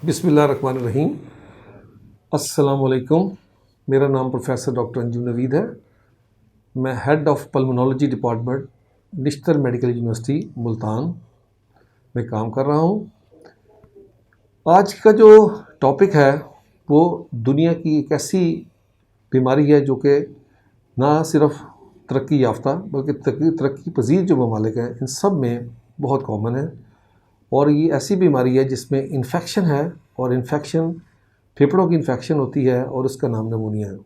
बिस्मिल्लाहिर्रहमानिर्रहीम। अस्सलाम वालेकुम। मेरा नाम प्रोफेसर डॉक्टर अंजुम नवीद है। मैं head of pulmonology department Nishtar medical university Multan में काम कर रहा हूँ। आज का जो टॉपिक है वो दुनिया की एक ऐसी बीमारी है जो कि ना सिर्फ तरक्की याफ्ता बल्कि तरक्की पजीर जो ममालिक हैं इन सब में बहुत कॉमन है। और ये ऐसी बीमारी है जिसमें इन्फेक्शन है और इन्फेक्शन फेफड़ों की इन्फेक्शन होती है और उसका नाम नमूनिया है।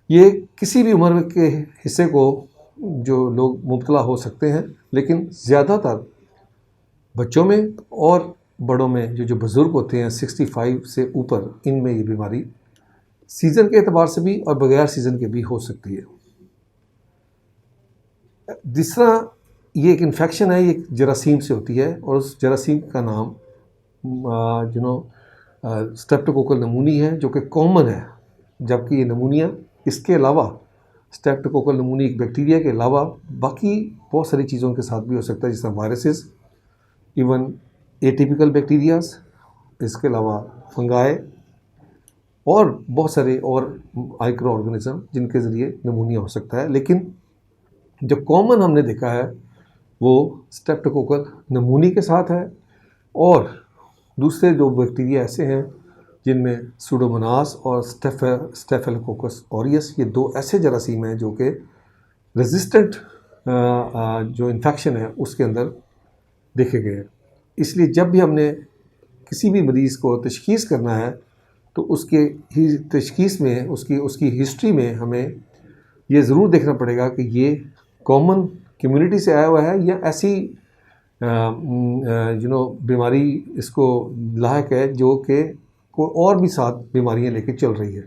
ये किसी भी उम्र के हिस्से को जो लोग मुब्तला हो सकते हैं, लेकिन ज़्यादातर बच्चों में और बड़ों में जो बुज़ुर्ग होते हैं 65 से ऊपर, इनमें ये बीमारी सीज़न के एतबार से भी और बगैर सीज़न के भी हो सकती है। दूसरा, ये एक इन्फेक्शन है, ये जरासीम से होती है और उस जरासीम का नाम स्ट्रेप्टोकोकल नमूनी है जो कि कॉमन है। जबकि ये नमूनिया इसके अलावा स्ट्रेप्टोकोकल नमूनी एक बैक्टीरिया के अलावा बाकी बहुत सारी चीज़ों के साथ भी हो सकता है, जिसमें वायरसेस, इवन एटिपिकल बैक्टीरियाज, इसके अलावा फंगाई और बहुत सारे और माइक्रो ऑर्गेनिज्म जिनके ज़रिए नमूनिया हो सकता है। लेकिन जो कॉमन हमने देखा है वो स्ट्रेप्टोकोकल नमूनी के साथ है। और दूसरे दो बैक्टीरिया ऐसे हैं जिनमें सूडोमोनास और स्टेफिलोकोकस ऑरियस, ये दो ऐसे जरासीम हैं जो कि रेजिस्टेंट जो इन्फेक्शन है उसके अंदर देखे गए हैं। इसलिए जब भी हमने किसी भी मरीज़ को तशख़ीस करना है तो उसके ही तशख़ीस में उसकी हिस्ट्री में हमें ये ज़रूर देखना पड़ेगा कि ये कॉमन कम्युनिटी से आया हुआ है या ऐसी बीमारी इसको लायक है जो कि कोई और भी साथ बीमारियां लेके चल रही है।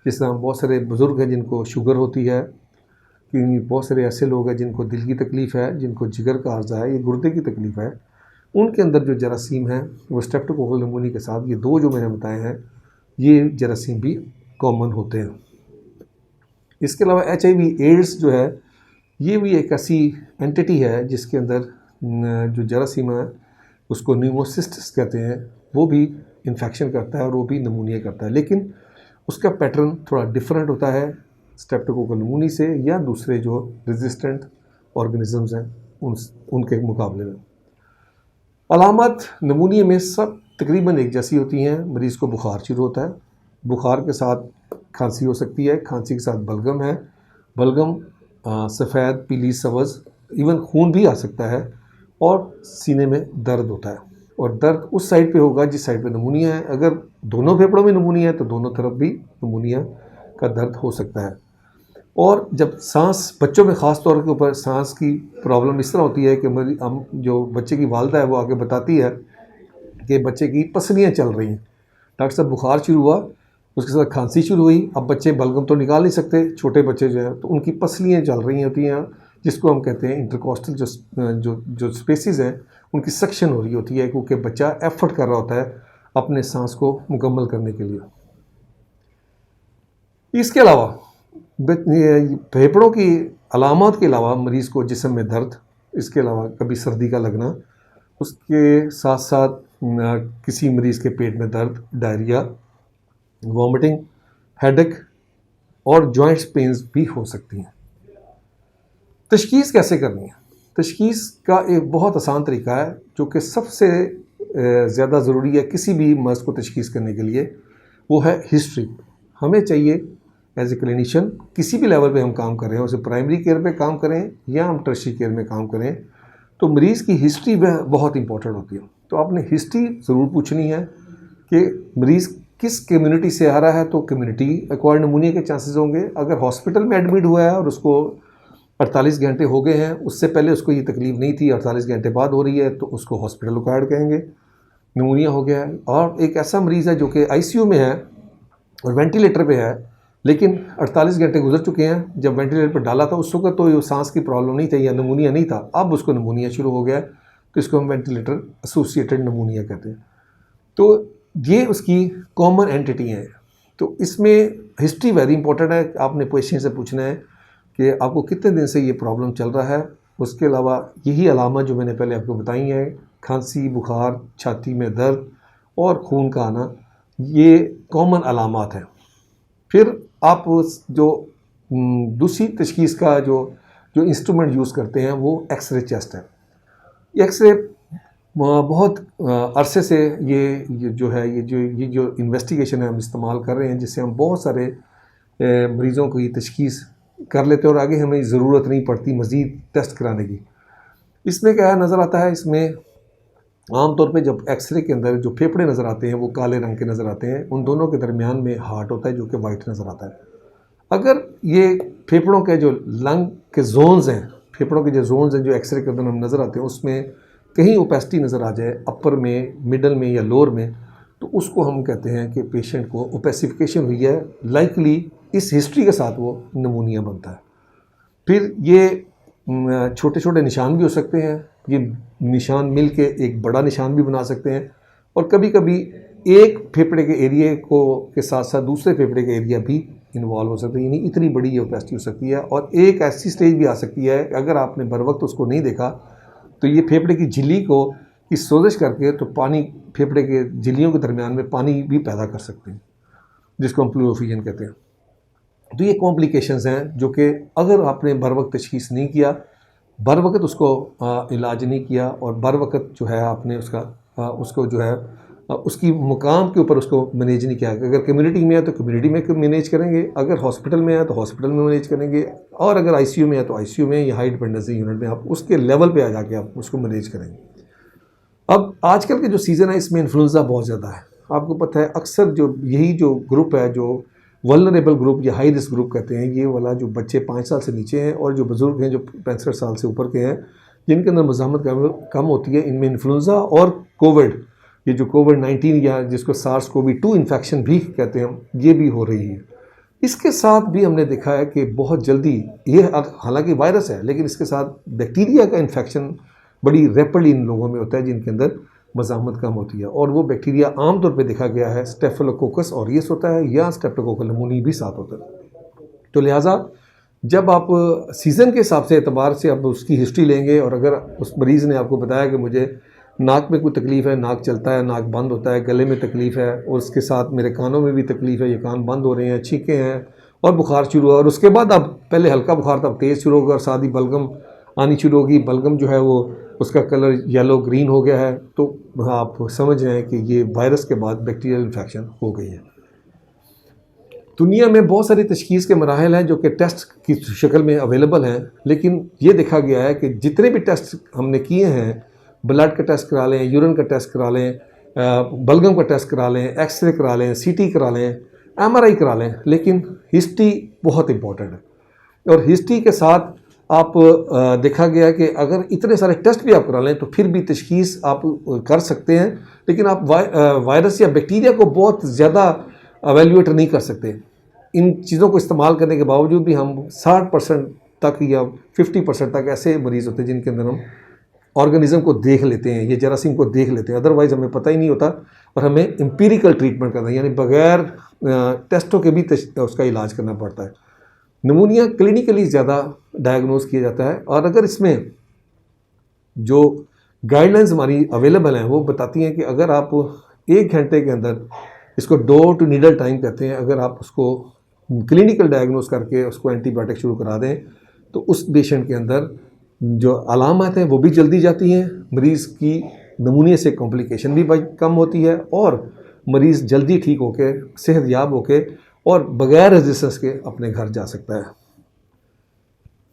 जिस तरह बहुत सारे बुज़ुर्ग हैं जिनको शुगर होती है, कि बहुत सारे ऐसे लोग हैं जिनको दिल की तकलीफ़ है, जिनको जिगर का अर्ज़ा है, ये गुर्दे की तकलीफ़ है, उनके अंदर जो जरासीम है वो स्ट्रेप्टोकोकल नमूनी के साथ ये दो जो मैंने बताए हैं ये जरासीम भी कॉमन होते हैं। इसके अलावा HIV एड्स जो है ये भी एक ऐसी एंटिटी है जिसके अंदर जो जरासीम है उसको न्यूमोसिस्टिस कहते हैं, वो भी इन्फेक्शन करता है और वो भी नमूनिया करता है। लेकिन उसका पैटर्न थोड़ा डिफरेंट होता है स्ट्रेप्टोकोकल नमूनी से या दूसरे जो रेजिस्टेंट ऑर्गेनिजम्स हैं उनके मुकाबले में। अलामत नमूनिया में सब तकरीबन एक जैसी होती हैं। मरीज़ को बुखार शुरू होता है, बुखार के साथ खांसी हो सकती है, खांसी के साथ बलगम है, बलगम सफ़ेद, पीली, सब्ज़, इवन खून भी आ सकता है और सीने में दर्द होता है। और दर्द उस साइड पे होगा जिस साइड पे नमूनिया है। अगर दोनों फेफड़ों में नमूनिया है तो दोनों तरफ भी नमूनिया का दर्द हो सकता है। और जब सांस, बच्चों में ख़ास तौर के ऊपर सांस की प्रॉब्लम इस तरह होती है कि हम जो बच्चे की वालदा है वो आगे बताती है कि बच्चे की पसलियाँ चल रही हैं। डॉक्टर साहब बुखार शुरू हुआ, उसके साथ खांसी शुरू हुई, अब बच्चे बलगम तो निकाल नहीं सकते, छोटे बच्चे जो हैं तो उनकी पसलियाँ चल रही होती हैं, जिसको हम कहते हैं इंटरकॉस्टल जो स्पेसिस हैं उनकी सक्शन हो रही होती है, क्योंकि बच्चा एफर्ट कर रहा होता है अपने सांस को मुकम्मल करने के लिए। इसके अलावा फेफड़ों की अलामत के अलावा मरीज़ को जिस्म में दर्द, इसके अलावा कभी सर्दी का लगना, उसके साथ साथ किसी मरीज़ के पेट में दर्द, डायरिया, वॉमिटिंग, हेडेक और जॉइंट्स पेन्स भी हो सकती हैं। तशख़ीस कैसे करनी है? तशख़ीस का एक बहुत आसान तरीका है जो कि सबसे ज़्यादा ज़रूरी है किसी भी मर्ज़ को तशख़ीस करने के लिए, वो है हिस्ट्री। हमें चाहिए एज ए क्लिनिशियन, किसी भी लेवल पे हम काम कर रहे हैं, उसे प्राइमरी केयर पे काम करें या हम टर्शियरी केयर में काम करें, तो मरीज़ की हिस्ट्री वह बहुत इंपॉर्टेंट होती है। तो आपने हिस्ट्री ज़रूर पूछनी है कि मरीज़ किस कम्युनिटी से आ रहा है, तो कम्युनिटी एक्वायर्ड नमूनिया के चांसेस होंगे। अगर हॉस्पिटल में एडमिट हुआ है और उसको 48 घंटे हो गए हैं, उससे पहले उसको ये तकलीफ़ नहीं थी, 48 घंटे बाद हो रही है, तो उसको हॉस्पिटल एक्वायर्ड कहेंगे, नमूनिया हो गया है। और एक ऐसा मरीज़ है जो कि ICU में है और वेंटिलेटर पे है, लेकिन 48 घंटे गुजर चुके हैं, जब वेंटिलेटर पर डाला था उस वक्त तो ये सांस की प्रॉब्लम नहीं थी या नमूनिया नहीं था, अब उसको नमूनिया शुरू हो गया है, तो इसको हम वेंटिलेटर एसोसिएटेड नमूनिया कहते हैं। तो ये उसकी कॉमन एंटिटी है। तो इसमें हिस्ट्री वेरी इंपॉर्टेंट है। आपने पेशेंट से पूछना है कि आपको कितने दिन से ये प्रॉब्लम चल रहा है। उसके अलावा यही अलामत जो मैंने पहले आपको बताई हैं, खांसी, बुखार, छाती में दर्द और खून का आना, ये कॉमन अलामात हैं। फिर आप जो दूसरी तशखीस का जो जो इंस्ट्रूमेंट यूज़ करते हैं वो एक्सरे चेस्ट है। एक्सरे बहुत अरसे से ये जो इन्वेस्टिगेशन है हम इस्तेमाल कर रहे हैं, जिससे हम बहुत सारे मरीज़ों की तशखीस कर लेते हैं और आगे हमें ज़रूरत नहीं पड़ती मज़ीद टेस्ट कराने की। इसमें क्या नज़र आता है, इसमें आमतौर पे जब एक्सरे के अंदर जो फेफड़े नज़र आते हैं वो काले रंग के नज़र आते हैं, उन दोनों के दरमियान में हार्ट होता है जो कि वाइट नज़र आता है। अगर ये फेफड़ों के जो लंग के जोन्स हैं, फेफड़ों के जो जोन्स हैं जो एक्सरे के अंदर हम नज़र आते हैं, उसमें कहीं ओपेसिटी नज़र आ जाए अपर में, मिडल में या लोअर में, तो उसको हम कहते हैं कि पेशेंट को ओपेसिफिकेशन हुई है। लाइकली इस हिस्ट्री के साथ वो नमूनिया बनता है। फिर ये छोटे छोटे निशान भी हो सकते हैं, ये निशान मिल के एक बड़ा निशान भी बना सकते हैं, और कभी कभी एक फेफड़े के एरिया को के साथ साथ दूसरे फेफड़े के एरिया भी इन्वॉल्व हो सकते हैं, यानी इतनी बड़ी ये ओपेसिटी हो सकती है। और एक ऐसी स्टेज भी आ सकती है अगर आपने बर वक्त उसको नहीं देखा तो ये फेफड़े की झिल्ली को की सोजिश करके तो पानी फेफड़े के झिल्लियों के दरमियान में पानी भी पैदा कर सकते हैं, जिसको हम प्लूरल एफिजन कहते हैं। तो ये कॉम्प्लिकेशंस हैं जो कि अगर आपने बर वक्त तशखीस नहीं किया, बर वक्त उसको इलाज नहीं किया और बर वक्त जो है आपने उसको जो है उसकी मुकाम के ऊपर उसको मैनेज नहीं किया। अगर कम्युनिटी में है तो कम्युनिटी में मैनेज करेंगे, अगर हॉस्पिटल में है तो हॉस्पिटल में मैनेज करेंगे, और अगर आईसीयू में है तो आईसीयू में या हाई डिपेंडेंसी यूनिट में आप उसके लेवल पे आ जाके आप उसको मैनेज करेंगे। अब आजकल के जो सीज़न है इसमें इन्फ्लुएंजा बहुत ज़्यादा है। आपको पता है अक्सर जो यही जो ग्रुप है जो वल्नरेबल ग्रुप या हाई रिस्क ग्रुप कहते हैं, ये वाला जो बच्चे 5 साल से नीचे हैं और जो बुज़ुर्ग हैं जो 65 साल से ऊपर के हैं, जिनके अंदर मज़ामत कम होती है, इनमें इन्फ्लुएंजा और कोविड, ये जो कोविड-19 या जिसको SARS-CoV-2 इन्फेक्शन भी कहते हैं, ये भी हो रही है। इसके साथ भी हमने देखा है कि बहुत जल्दी ये हालांकि वायरस है, लेकिन इसके साथ बैक्टीरिया का इन्फेक्शन बड़ी रैपिडली इन लोगों में होता है जिनके अंदर मज़ामत कम होती है। और वो बैक्टीरिया आमतौर पे देखा गया है स्टेफिलोकोकस ऑरियस होता है या स्ट्रेप्टोकोकल नमूनी भी साथ होता है। तो लिहाजा जब आप सीज़न के हिसाब से एतबार से आप उसकी हिस्ट्री लेंगे, और अगर उस मरीज़ ने आपको बताया कि मुझे नाक में कोई तकलीफ़ है, नाक चलता है, नाक बंद होता है, गले में तकलीफ़ है और उसके साथ मेरे कानों में भी तकलीफ़ है, ये कान बंद हो रहे हैं, छींकें हैं और बुखार शुरू हुआ, और उसके बाद अब पहले हल्का बुखार था, अब तेज़ शुरू होगा और साथ ही बलगम आनी शुरू होगी, बलगम जो है वो उसका कलर येलो ग्रीन हो गया है, तो आप समझ रहे हैं कि ये वायरस के बाद बैक्टीरियल इन्फेक्शन हो गई है। दुनिया में बहुत सारी तशखीस के मराहल हैं जो कि टेस्ट की शक्ल में अवेलेबल हैं, लेकिन ये देखा गया है कि जितने भी टेस्ट हमने किए हैं, ब्लड का टेस्ट करा लें, यूरिन का टेस्ट करा लें, बलगम का टेस्ट करा लें, एक्सरे करा लें, सीटी करा लें, एमआरआई करा लें, लेकिन हिस्ट्री बहुत इंपॉर्टेंट है। और हिस्ट्री के साथ आप देखा गया कि अगर इतने सारे टेस्ट भी आप करा लें तो फिर भी तशखीस आप कर सकते हैं, लेकिन आप वायरस या बैक्टीरिया को बहुत ज़्यादा एवेल्यूएट नहीं कर सकते। इन चीज़ों को इस्तेमाल करने के बावजूद भी हम 60% तक या 50% तक ऐसे मरीज़ होते हैं जिनके अंदर हम ऑर्गेनिज्म को देख लेते हैं, ये जरासीम को देख लेते हैं, अदरवाइज़ हमें पता ही नहीं होता और हमें एम्पिरिकल ट्रीटमेंट करना है, यानी बगैर टेस्टों के भी उसका इलाज करना पड़ता है। नमूनिया क्लिनिकली ज़्यादा डायग्नोज किया जाता है, और अगर इसमें जो गाइडलाइंस हमारी अवेलेबल हैं वो बताती हैं कि अगर आप 1 घंटे के अंदर, इसको डोर टू नीडल टाइम कहते हैं, अगर आप उसको क्लिनिकल डायग्नोज करके उसको एंटीबायोटिक शुरू करा दें तो उस पेशेंट के अंदर जो अलामत हैं वो भी जल्दी जाती हैं, मरीज़ की नमूनिया से कॉम्प्लिकेशन भी कम होती है और मरीज़ जल्दी ठीक होके सेहतयाब होके और बग़ैर रेजिस्टेंस के अपने घर जा सकता है।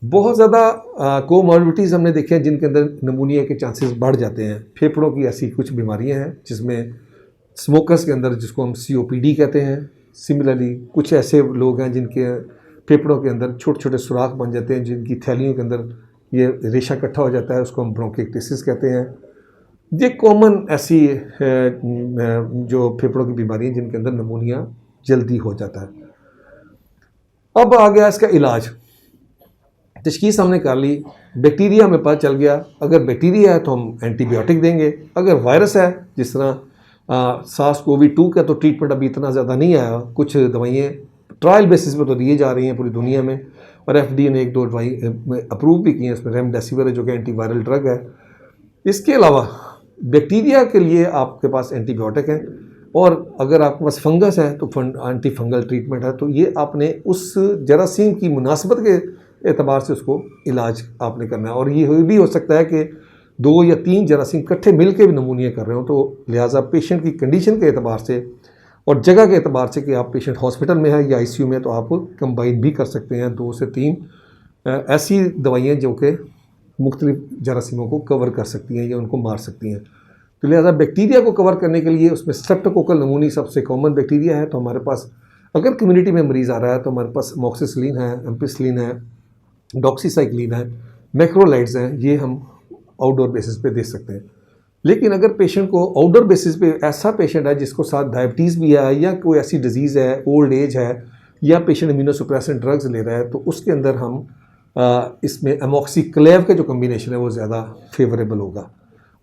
बहुत ज़्यादा कोमॉर्बिडिटीज़ हमने देखे हैं जिनके अंदर नमूनिया के चांसेस बढ़ जाते हैं। फेफड़ों की ऐसी कुछ बीमारियां हैं जिसमें स्मोकर्स के अंदर, जिसको हम COPD कहते हैं, सिमिलरली कुछ ऐसे लोग हैं जिनके फेफड़ों के अंदर छोटे छोटे सुराख बन जाते हैं, जिनकी थैलियों के अंदर ये रेशा इकट्ठा हो जाता है, उसको हम ब्रोंकाइटिस कहते हैं। ये कॉमन ऐसी जो फेफड़ों की बीमारी है जिनके अंदर नमूनिया जल्दी हो जाता है। अब आ गया इसका इलाज। तशखीस हमने कर ली, बैक्टीरिया में पता चल गया, अगर बैक्टीरिया है तो हम एंटीबायोटिक देंगे, अगर वायरस है जिस तरह SARS-CoV-2 का तो ट्रीटमेंट अभी इतना ज़्यादा नहीं आया, कुछ दवाइयाँ ट्रायल बेसिस पर तो दी जा रही हैं पूरी दुनिया में, और FDA ने 1-2 दवाई अप्रूव भी की हैं, इसमें रेमडेसिविर है जो कि एंटीवायरल ड्रग है। इसके अलावा बैक्टीरिया के लिए आपके पास एंटीबायोटिक हैं, और अगर आपके पास फंगस है तो एंटी फंगल ट्रीटमेंट है। तो ये आपने उस जरासीम की मुनासबत के एतबार से उसको इलाज आपने करना है। और ये भी हो सकता है कि 2 या 3 जरासीम इकट्ठे मिल के भी नमूनिया कर रहे हो, तो लिहाजा पेशेंट की कंडीशन के एतबार से और जगह के एतबार से कि आप पेशेंट हॉस्पिटल में है या आईसीयू में, तो आप कंबाइन भी कर सकते हैं 2 से 3 ऐसी दवाइयाँ जो कि मुख्तलिफ जरासीमों को कवर कर सकती हैं या उनको मार सकती हैं। तो लिहाजा बैक्टीरिया को कवर करने के लिए उसमें स्ट्रेप्टोकोकल नमूनी सबसे कॉमन बैक्टीरिया है। तो हमारे पास अगर कम्युनिटी में मरीज़ आ रहा है तो हमारे पास एमोक्सिसिलिन है, एम्पिसिलिन है, डॉक्सीसाइक्लिन है, मैक्रोलाइड्स हैं, ये हम आउटडोर बेसिस पे दे सकते हैं। लेकिन अगर पेशेंट को आउटडोर बेसिस पे ऐसा पेशेंट है जिसको साथ डायबिटीज़ भी है या कोई ऐसी डिजीज़ है, ओल्ड एज है, या पेशेंट इम्यूनोसप्रेसेंट ड्रग्स ले रहा है, तो उसके अंदर हम इसमें एमोक्सिक्लेव का जो कम्बिनेशन है वो ज़्यादा फेवरेबल होगा,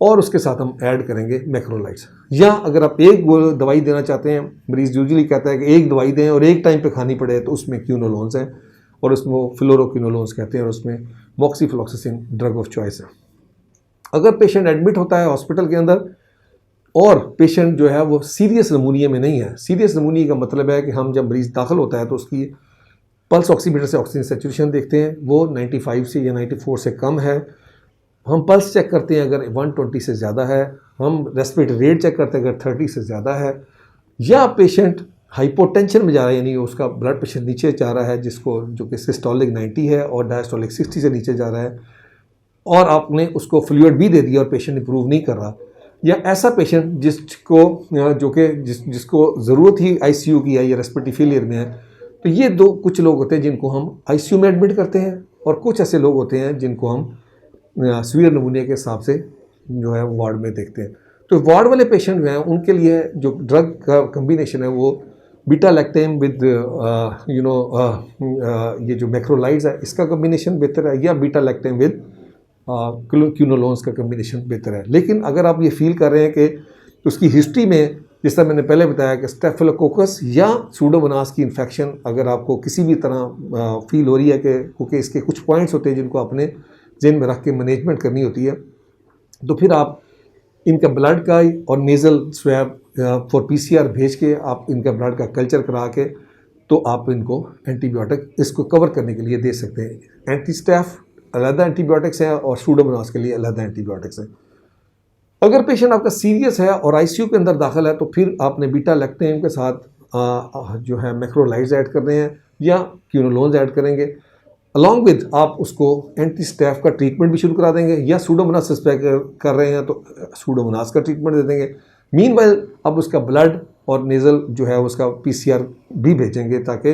और उसके साथ हम ऐड करेंगे मैक्रोलाइड्स। या अगर आप एक दवाई देना चाहते हैं, मरीज़ यूजुअली कहता है कि एक दवाई दें और एक टाइम पे खानी पड़े, तो उसमें क्यूनोलोन्स हैं और उसमें वो फ्लोरोक्विनोलोन्स कहते हैं, और उसमें मॉक्सीफ्लॉक्सासिन ड्रग ऑफ चॉइस है। अगर पेशेंट एडमिट होता है हॉस्पिटल के अंदर और पेशेंट जो है वो सीरियस नमूनिया में नहीं है, सीरियस नमूनिया का मतलब है कि हम जब मरीज़ दाखिल होता है तो उसकी पल्स ऑक्सीमीटर से ऑक्सीजन सैचुरेशन देखते हैं, वो 95 से या 94 से कम है। हम पल्स चेक करते हैं अगर 120 से ज़्यादा है, हम रेस्पिरेटरी रेट चेक करते हैं अगर 30 से ज़्यादा है, या पेशेंट हाइपोटेंशन में जा रहा है, यानी उसका ब्लड प्रेशर नीचे जा रहा है, जिसको जो कि सिस्टोलिक 90 है और डायस्टोलिक 60 से नीचे जा रहा है, और आपने उसको फ्लूइड भी दे दिया और पेशेंट इंप्रूव नहीं कर रहा, या ऐसा पेशेंट जिसको ज़रूरत ही आईसीयू की है या रेस्पिरेटरी फेलियर में है। तो ये कुछ लोग होते हैं जिनको हम आईसीयू में एडमिट करते हैं, और कुछ ऐसे लोग होते हैं जिनको हम सीवियर नमूने के हिसाब से जो है वार्ड में देखते हैं। तो वार्ड वाले पेशेंट जो हैं उनके लिए जो ड्रग का कम्बिनेशन है वो बीटा लैक्टेम विद ये जो मैक्रोलाइड्स है इसका कम्बिनेशन बेहतर है, या बीटा लैक्टेम विद क्यूनोलोन्स का कम्बिनेशन बेहतर है। लेकिन अगर आप ये फील कर रहे हैं कि उसकी हिस्ट्री में, जिस तरह मैंने पहले बताया कि स्टेफिलोकोकस या सूडोमोनास की इन्फेक्शन अगर आपको किसी भी तरह फील हो रही है कि क्योंकि इसके कुछ पॉइंट्स होते हैं जिनको आपने जेन में रख के मैनेजमेंट करनी होती है, तो फिर आप इनका ब्लड का और नेज़ल स्वैब फॉर पीसीआर भेज के आप इनका ब्लड का कल्चर करा के तो आप इनको एंटीबायोटिक इसको कवर करने के लिए दे सकते हैं। एंटीस्टैफ अलग एंटीबायोटिक्स हैं और सूडोमोनास के लिए अलग एंटीबायोटिक्स हैं। अगर पेशेंट आपका सीरियस है और आईसीयू के अंदर दाखिल है तो फिर आपने बीटा लैक्टेम के साथ जो है मैक्रोलाइड्स ऐड करने हैं या क्यूनोलोन्स ऐड करेंगे। अलॉन्ग विद आप उसको एंटी स्टैफ का ट्रीटमेंट भी शुरू करा देंगे, या सूडोमोनास सस्पेक्ट कर रहे हैं तो सूडोमोनास का ट्रीटमेंट दे देंगे। मीनवाइल अब उसका ब्लड और नेज़ल जो है उसका पीसीआर भी भेजेंगे, ताकि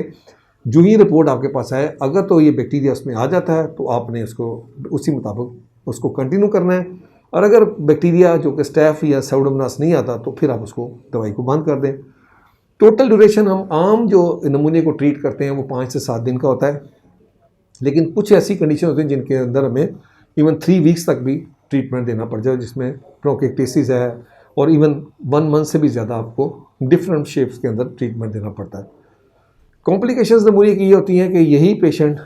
जो ही रिपोर्ट आपके पास आए, अगर तो ये बैक्टीरिया उसमें आ जाता है तो आपने उसको उसी मुताबिक उसको कंटिन्यू करना है, और अगर बैक्टीरिया जो कि स्टैफ या सूडोमोनास नहीं आता तो फिर आप उसको दवाई को बंद कर दें। टोटल ड्यूरेशन हम आम जो नमूने को ट्रीट करते हैं वो 5 से 7 दिन का होता है, लेकिन कुछ ऐसी कंडीशन होती हैं जिनके अंदर हमें इवन 3 वीक्स तक भी ट्रीटमेंट देना पड़ जाए, जिसमें ब्रोंकाइटिस है, और इवन 1 मंथ से भी ज़्यादा आपको डिफरेंट शेप्स के अंदर ट्रीटमेंट देना पड़ता है। कॉम्प्लिकेशंस नमूने की ये होती हैं कि यही पेशेंट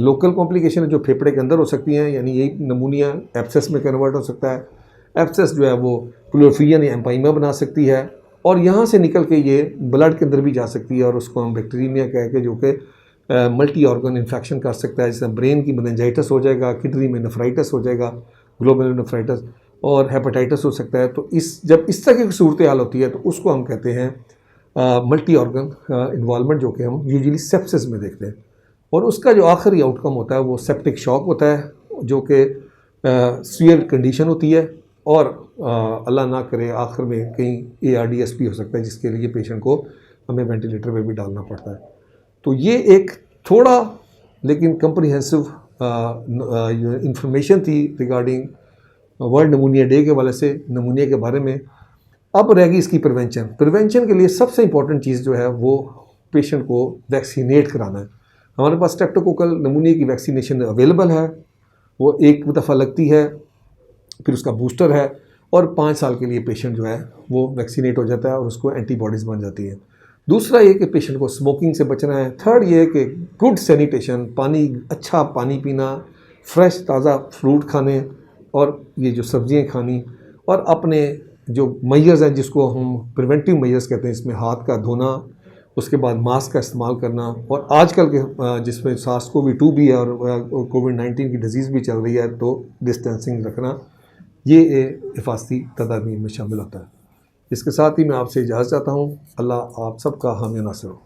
लोकल कॉम्प्लिकेशन है जो फेफड़े के अंदर हो सकती हैं, यानी यही नमूनिया एब्सेस में कन्वर्ट हो सकता है। एब्सेस जो है वो प्लूरोफियन या एम्पाइमा बना सकती है, और यहाँ से निकल के ये ब्लड के अंदर भी जा सकती है, और उसको हम बैक्टीरिया कह के जो कि मल्टी ऑर्गन इन्फेक्शन कर सकता है, जैसे ब्रेन की मेनिंजाइटिस हो जाएगा, किडनी में नेफ्राइटिस हो जाएगा, ग्लोमेरुलर नेफ्राइटिस, और हेपेटाइटिस हो सकता है। तो जब इस तरह की सूरत हाल होती है तो उसको हम कहते हैं मल्टी ऑर्गन इन्वॉल्वमेंट, जो कि हम यूजुअली सेप्सिस में देखते हैं। और उसका जो आखिरी आउटकम होता है वो सेप्टिक शॉक होता है, जो कि सीवियर कंडीशन होती है, और अल्लाह ना करे आखिर में कहीं ARDS भी हो सकता है, जिसके लिए पेशेंट को हमें वेंटिलेटर पे भी डालना पड़ता है। तो ये एक थोड़ा लेकिन कम्प्रिहेंसिव इंफॉर्मेशन थी रिगार्डिंग वर्ल्ड नमूनिया डे के वाले से नमूनिया के बारे में। अब रहेगी इसकी प्रिवेंशन के लिए सबसे इंपॉर्टेंट चीज़ जो है वो पेशेंट को वैक्सीनेट कराना है। हमारे पास स्ट्रेप्टोकोकल नमूनिया की वैक्सीनेशन अवेलेबल है, वो एक दफ़ा लगती है, फिर उसका बूस्टर है, और 5 साल के लिए पेशेंट जो है वो वैक्सीनेट हो जाता है और उसको एंटीबॉडीज़ बन जाती है। दूसरा ये कि पेशेंट को स्मोकिंग से बचना है। थर्ड ये कि गुड सैनिटेशन, अच्छा पानी पीना, फ्रेश ताज़ा फ्रूट खाने, और ये जो सब्जियां खानी, और अपने जो मेजर्स हैं जिसको हम प्रिवेंटिव मेजर्स कहते हैं, इसमें हाथ का धोना, उसके बाद मास्क का इस्तेमाल करना, और आजकल के जिसमें SARS-CoV-2 भी है और कोविड-19 की डिजीज़ भी चल रही है, तो डिस्टेंसिंग रखना ये हिफाजती तदाबीर में शामिल होता है। इसके साथ ही मैं आपसे इजाज़त चाहता हूँ। अल्लाह आप सबका हामी नासिर हो।